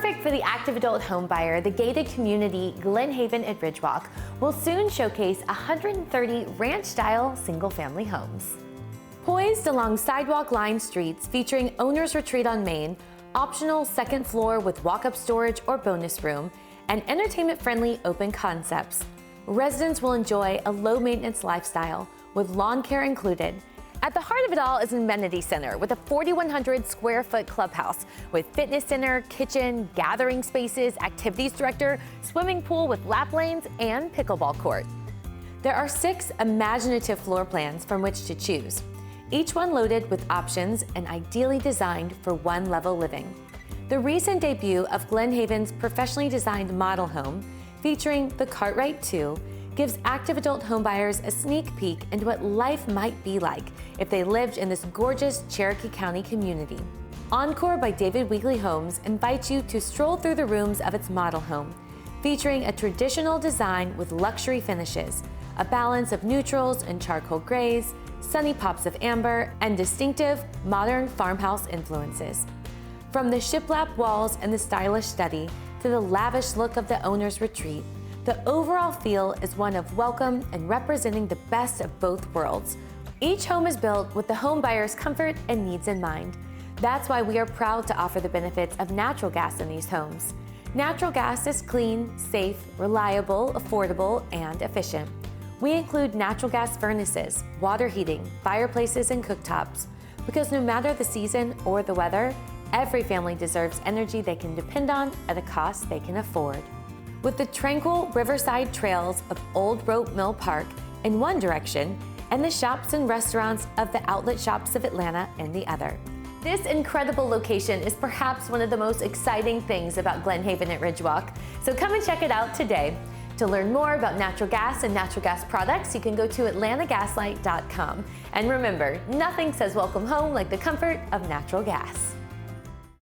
Perfect for the active adult home buyer, the gated community Glenhaven at Ridgewalk will soon showcase 130 ranch-style single-family homes. Poised along sidewalk-lined streets featuring owner's retreat on Main, optional second floor with walk-up storage or bonus room, and entertainment-friendly open concepts, residents will enjoy a low-maintenance lifestyle with lawn care included. At the heart of it all is an amenity center with a 4,100 square foot clubhouse with fitness center, kitchen, gathering spaces, activities director, swimming pool with lap lanes, and pickleball court. There are 6 imaginative floor plans from which to choose, each one loaded with options and ideally designed for one-level living. The recent debut of Glenhaven's professionally designed model home, featuring the Cartwright 2, gives active adult homebuyers a sneak peek into what life might be like if they lived in this gorgeous Cherokee County community. Encore by David Weekley Homes invites you to stroll through the rooms of its model home, featuring a traditional design with luxury finishes, a balance of neutrals and charcoal grays, sunny pops of amber, and distinctive modern farmhouse influences. From the shiplap walls and the stylish study to the lavish look of the owner's retreat, the overall feel is one of welcome and representing the best of both worlds. Each home is built with the home buyer's comfort and needs in mind. That's why we are proud to offer the benefits of natural gas in these homes. Natural gas is clean, safe, reliable, affordable, and efficient. We include natural gas furnaces, water heating, fireplaces, and cooktops, because no matter the season or the weather, every family deserves energy they can depend on at a cost they can afford. With the tranquil riverside trails of Olde Rope Mill Park in one direction and the shops and restaurants of the outlet shops of Atlanta in the other. This incredible location is perhaps one of the most exciting things about Glenhaven at Ridgewalk, so come and check it out today. To learn more about natural gas and natural gas products, you can go to atlantagaslight.com. And remember, nothing says welcome home like the comfort of natural gas.